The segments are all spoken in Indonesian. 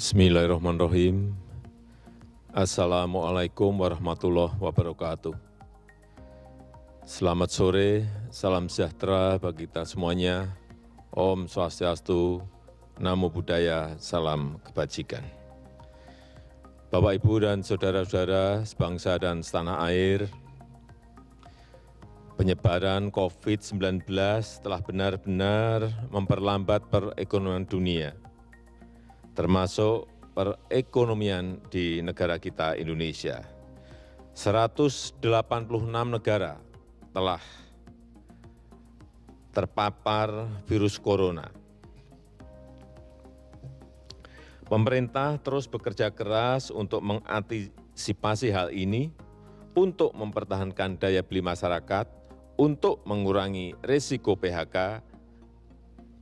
Bismillahirrahmanirrahim. Assalamualaikum warahmatullahi wabarakatuh. Selamat sore, salam sejahtera bagi kita semuanya. Om Swastiastu, Namo Buddhaya, salam kebajikan. Bapak, Ibu, dan saudara-saudara sebangsa dan setanah air, penyebaran COVID-19 telah benar-benar memperlambat perekonomian dunia, termasuk perekonomian di negara kita Indonesia. 186 negara telah terpapar virus corona. Pemerintah terus bekerja keras untuk mengantisipasi hal ini, untuk mempertahankan daya beli masyarakat, untuk mengurangi risiko PHK,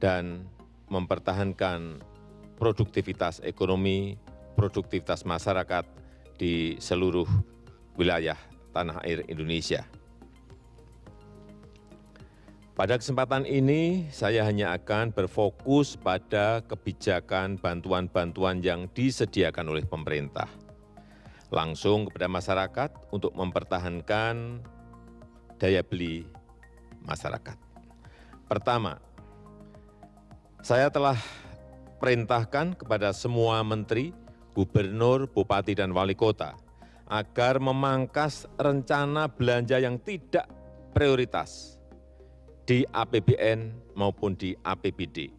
dan mempertahankan produktivitas ekonomi, produktivitas masyarakat di seluruh wilayah tanah air Indonesia. Pada kesempatan ini, saya hanya akan berfokus pada kebijakan bantuan-bantuan yang disediakan oleh pemerintah, langsung kepada masyarakat untuk mempertahankan daya beli masyarakat. Pertama, saya telah perintahkan kepada semua menteri, gubernur, bupati, dan wali kota agar memangkas rencana belanja yang tidak prioritas di APBN maupun di APBD.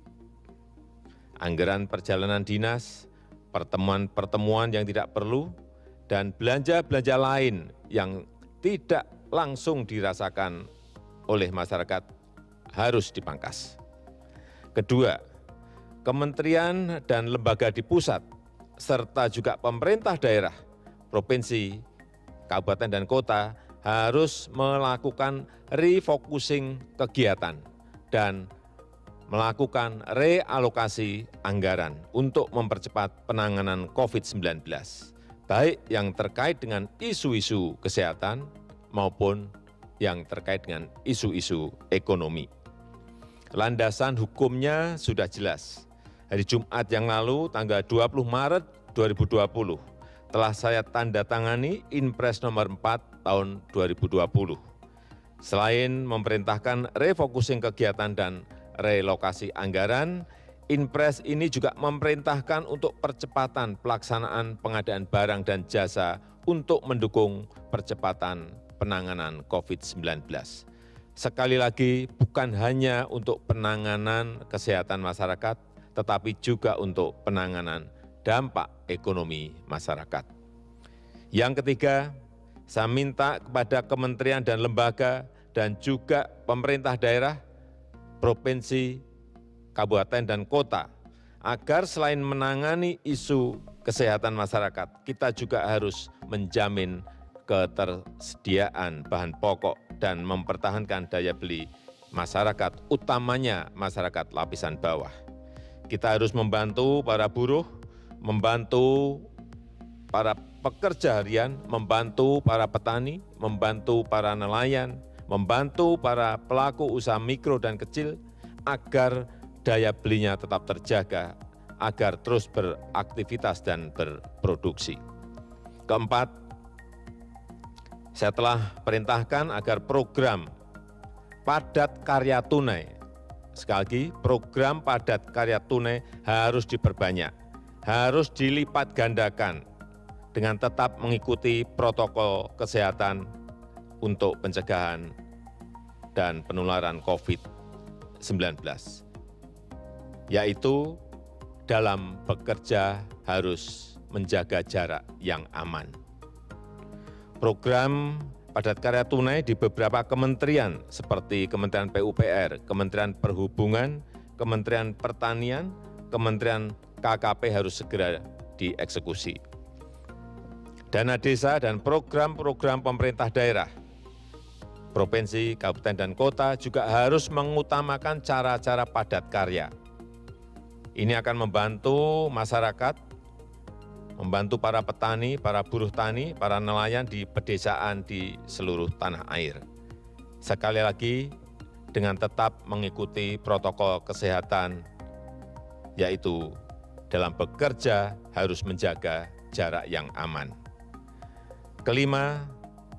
Anggaran perjalanan dinas, pertemuan-pertemuan yang tidak perlu, dan belanja-belanja lain yang tidak langsung dirasakan oleh masyarakat harus dipangkas. Kedua, kementerian dan lembaga di pusat, serta juga pemerintah daerah, provinsi, kabupaten, dan kota harus melakukan refocusing kegiatan dan melakukan realokasi anggaran untuk mempercepat penanganan COVID-19, baik yang terkait dengan isu-isu kesehatan maupun yang terkait dengan isu-isu ekonomi. Landasan hukumnya sudah jelas. Hari Jumat yang lalu, tanggal 20 Maret 2020, telah saya tanda tangani Inpres nomor 4 tahun 2020. Selain memerintahkan refocusing kegiatan dan relokasi anggaran, Inpres ini juga memerintahkan untuk percepatan pelaksanaan pengadaan barang dan jasa untuk mendukung percepatan penanganan COVID-19. Sekali lagi, bukan hanya untuk penanganan kesehatan masyarakat, tetapi juga untuk penanganan dampak ekonomi masyarakat. Yang ketiga, saya minta kepada kementerian dan lembaga dan juga pemerintah daerah, provinsi, kabupaten, dan kota, agar selain menangani isu kesehatan masyarakat, kita juga harus menjamin ketersediaan bahan pokok dan mempertahankan daya beli masyarakat, utamanya masyarakat lapisan bawah. Kita harus membantu para buruh, membantu para pekerja harian, membantu para petani, membantu para nelayan, membantu para pelaku usaha mikro dan kecil agar daya belinya tetap terjaga, agar terus beraktivitas dan berproduksi. Keempat, saya telah perintahkan agar program padat karya tunai, sekali lagi, program padat karya tunai harus diperbanyak, harus dilipat gandakan dengan tetap mengikuti protokol kesehatan untuk pencegahan dan penularan COVID-19, yaitu dalam bekerja harus menjaga jarak yang aman. Program padat karya tunai di beberapa kementerian seperti Kementerian PUPR, Kementerian Perhubungan, Kementerian Pertanian, Kementerian KKP harus segera dieksekusi. Dana desa dan program-program pemerintah daerah, provinsi, kabupaten, dan kota juga harus mengutamakan cara-cara padat karya. Ini akan membantu masyarakat, membantu para petani, para buruh tani, para nelayan di pedesaan di seluruh tanah air. Sekali lagi, dengan tetap mengikuti protokol kesehatan, yaitu dalam bekerja harus menjaga jarak yang aman. Kelima,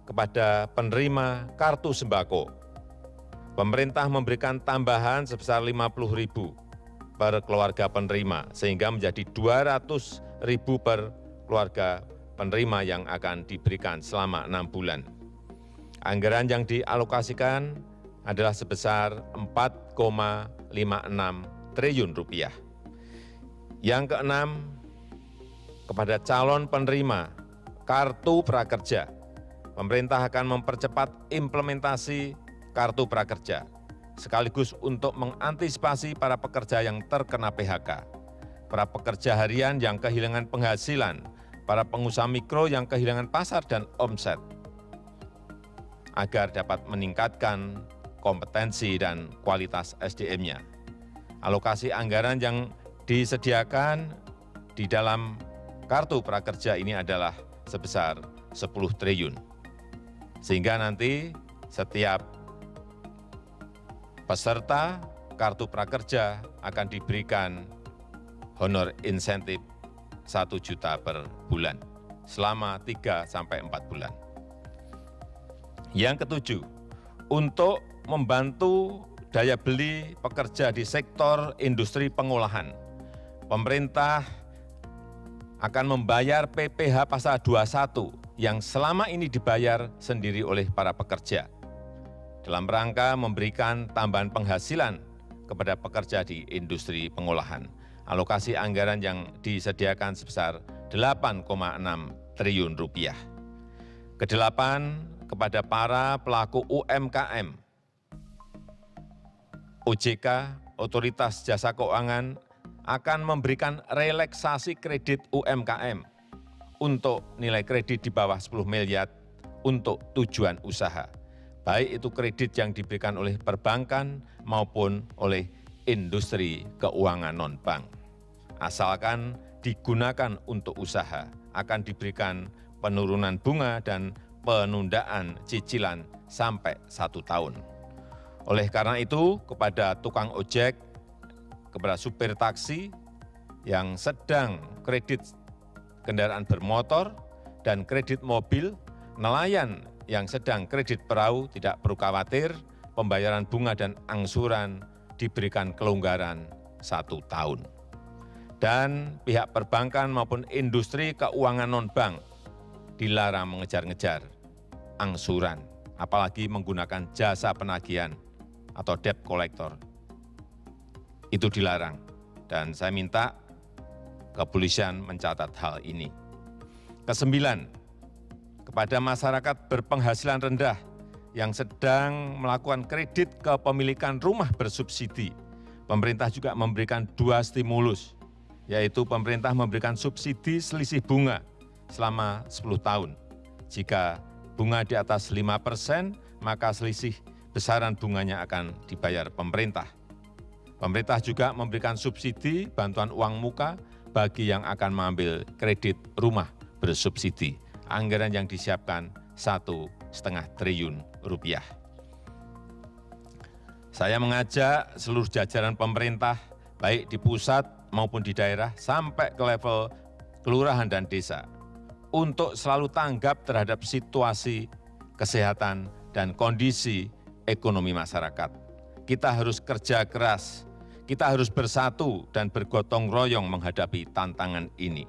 kepada penerima kartu sembako, pemerintah memberikan tambahan sebesar 50.000 per keluarga penerima, sehingga menjadi 200.000 per keluarga penerima yang akan diberikan selama 6 bulan. Anggaran yang dialokasikan adalah sebesar 4,56 triliun rupiah. Yang keenam, kepada calon penerima kartu prakerja, pemerintah akan mempercepat implementasi kartu prakerja, sekaligus untuk mengantisipasi para pekerja yang terkena PHK, para pekerja harian yang kehilangan penghasilan, para pengusaha mikro yang kehilangan pasar dan omset, agar dapat meningkatkan kompetensi dan kualitas SDM-nya. Alokasi anggaran yang disediakan di dalam kartu prakerja ini adalah sebesar 10 triliun. Sehingga nanti setiap peserta kartu prakerja akan diberikan honor insentif 1 juta per bulan selama 3-4 bulan. Yang ketujuh, untuk membantu daya beli pekerja di sektor industri pengolahan, pemerintah akan membayar PPh pasal 21 yang selama ini dibayar sendiri oleh para pekerja, dalam rangka memberikan tambahan penghasilan kepada pekerja di industri pengolahan. Alokasi anggaran yang disediakan sebesar 8,6 triliun rupiah. Kedelapan, kepada para pelaku UMKM, OJK, Otoritas Jasa Keuangan, akan memberikan relaksasi kredit UMKM untuk nilai kredit di bawah 10 miliar untuk tujuan usaha, baik itu kredit yang diberikan oleh perbankan maupun oleh industri keuangan non-bank. Asalkan digunakan untuk usaha, akan diberikan penurunan bunga dan penundaan cicilan sampai 1 tahun. Oleh karena itu, kepada tukang ojek, kepada supir taksi yang sedang kredit kendaraan bermotor dan kredit mobil, nelayan yang sedang kredit perahu tidak perlu khawatir, pembayaran bunga dan angsuran diberikan kelonggaran 1 tahun. Dan pihak perbankan maupun industri keuangan non-bank dilarang mengejar-ngejar angsuran, apalagi menggunakan jasa penagihan atau debt collector. Itu dilarang, dan saya minta kepolisian mencatat hal ini. Kesembilan, kepada masyarakat berpenghasilan rendah yang sedang melakukan kredit kepemilikan rumah bersubsidi, pemerintah juga memberikan 2 stimulus, yaitu pemerintah memberikan subsidi selisih bunga selama 10 tahun. Jika bunga di atas 5%, maka selisih besaran bunganya akan dibayar pemerintah. Pemerintah juga memberikan subsidi bantuan uang muka bagi yang akan mengambil kredit rumah bersubsidi. Anggaran yang disiapkan 1,5 triliun rupiah. Saya mengajak seluruh jajaran pemerintah, baik di pusat maupun di daerah, sampai ke level kelurahan dan desa, untuk selalu tanggap terhadap situasi kesehatan dan kondisi ekonomi masyarakat. Kita harus kerja keras, kita harus bersatu dan bergotong royong menghadapi tantangan ini.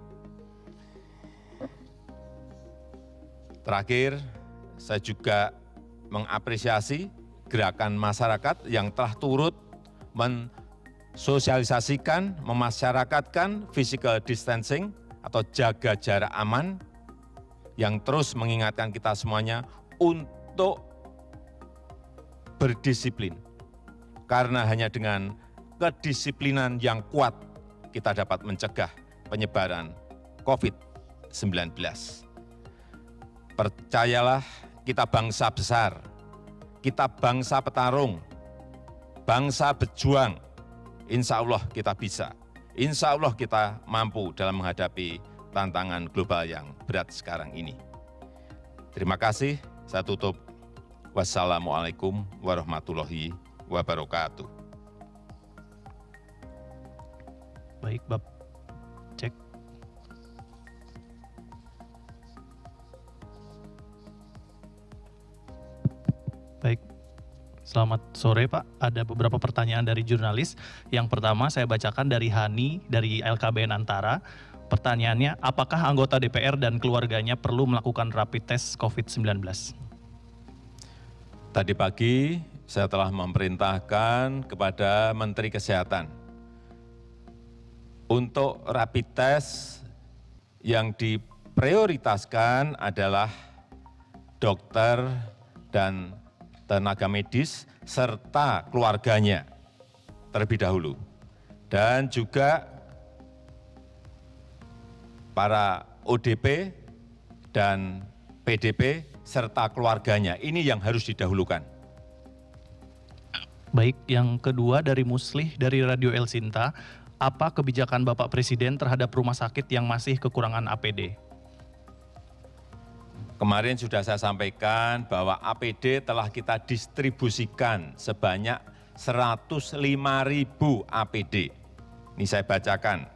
Terakhir, saya juga mengapresiasi gerakan masyarakat yang telah turut mensosialisasikan, memasyarakatkan physical distancing atau jaga jarak aman, yang terus mengingatkan kita semuanya untuk berdisiplin. Karena hanya dengan kedisiplinan yang kuat, kita dapat mencegah penyebaran COVID-19. Percayalah, kita bangsa besar, kita bangsa petarung, bangsa berjuang. Insya Allah kita bisa. Insya Allah kita mampu dalam menghadapi tantangan global yang berat sekarang ini. Terima kasih, saya tutup. Wassalamualaikum warahmatullahi wabarakatuh. Baik, Baik, selamat sore Pak. Ada beberapa pertanyaan dari jurnalis. Yang pertama saya bacakan dari Hani dari LKBN Antara. Pertanyaannya, apakah anggota DPR dan keluarganya perlu melakukan rapid test COVID-19? Tadi pagi saya telah memerintahkan kepada Menteri Kesehatan untuk rapid test yang diprioritaskan adalah dokter dan tenaga medis serta keluarganya terlebih dahulu. Dan juga para ODP dan PDP serta keluarganya. Ini yang harus didahulukan. Baik, yang kedua dari Muslih dari Radio El Sinta, apa kebijakan Bapak Presiden terhadap rumah sakit yang masih kekurangan APD? Kemarin sudah saya sampaikan bahwa APD telah kita distribusikan sebanyak 105.000 APD. Ini saya bacakan.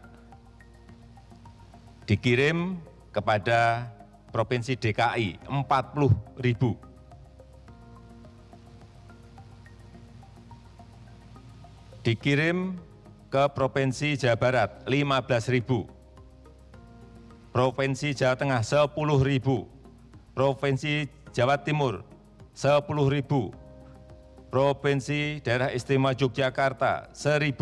Dikirim kepada Provinsi DKI 40.000. Dikirim ke Provinsi Jawa Barat 15.000. Provinsi Jawa Tengah 10.000. Provinsi Jawa Timur 10.000. Provinsi Daerah Istimewa Yogyakarta 1.000.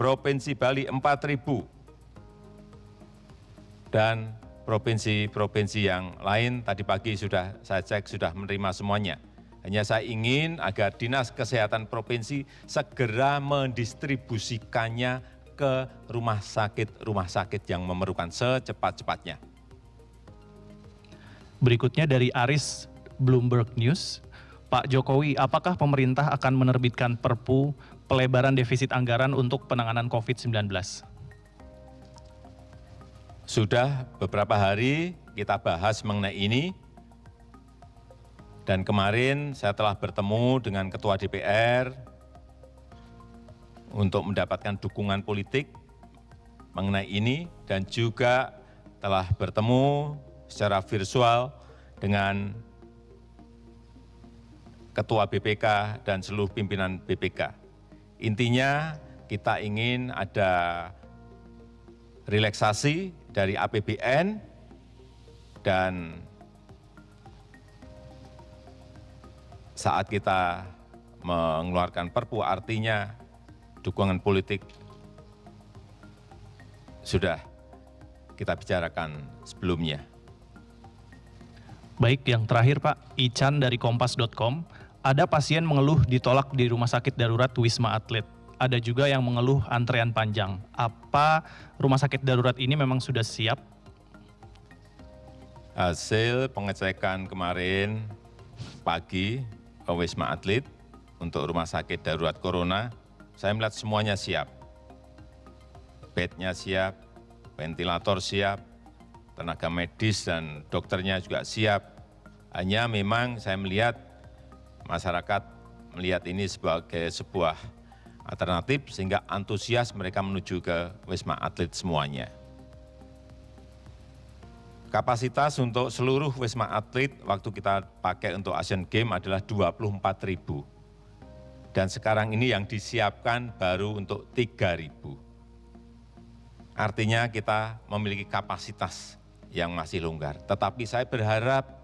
Provinsi Bali 4.000. Dan provinsi-provinsi yang lain tadi pagi sudah saya cek sudah menerima semuanya. Hanya saya ingin agar Dinas Kesehatan Provinsi segera mendistribusikannya ke rumah sakit yang memerlukan secepat-cepatnya. Berikutnya dari Aris Bloomberg News, Pak Jokowi, apakah pemerintah akan menerbitkan Perpu pelebaran defisit anggaran untuk penanganan COVID-19? Sudah beberapa hari kita bahas mengenai ini, dan kemarin saya telah bertemu dengan Ketua DPR untuk mendapatkan dukungan politik mengenai ini, dan juga telah bertemu secara virtual dengan Ketua BPK dan seluruh pimpinan BPK. Intinya kita ingin ada relaksasi dari APBN dan saat kita mengeluarkan Perpu artinya dukungan politik sudah kita bicarakan sebelumnya. Baik, yang terakhir Pak, Ican dari Kompas.com, ada pasien mengeluh ditolak di rumah sakit darurat Wisma Atlet. Ada juga yang mengeluh antrean panjang. Apa rumah sakit darurat ini memang sudah siap? Hasil pengecekan kemarin pagi ke Wisma Atlet untuk rumah sakit darurat Corona, saya melihat semuanya siap. Bednya siap, ventilator siap, tenaga medis dan dokternya juga siap. Hanya memang saya melihat masyarakat melihat ini sebagai sebuah alternatif sehingga antusias mereka menuju ke Wisma Atlet semuanya. Kapasitas untuk seluruh Wisma Atlet waktu kita pakai untuk Asian Games adalah 24.000. Dan sekarang ini yang disiapkan baru untuk 3.000. Artinya kita memiliki kapasitas yang masih longgar. Tetapi saya berharap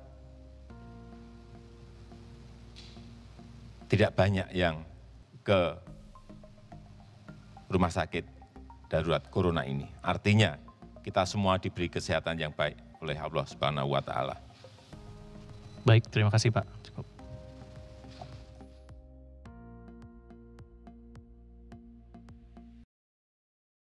tidak banyak yang ke rumah sakit darurat Corona ini. Artinya kita semua diberi kesehatan yang baik oleh Allah Subhanahu wa Ta'ala. Baik, terima kasih Pak. Cukup.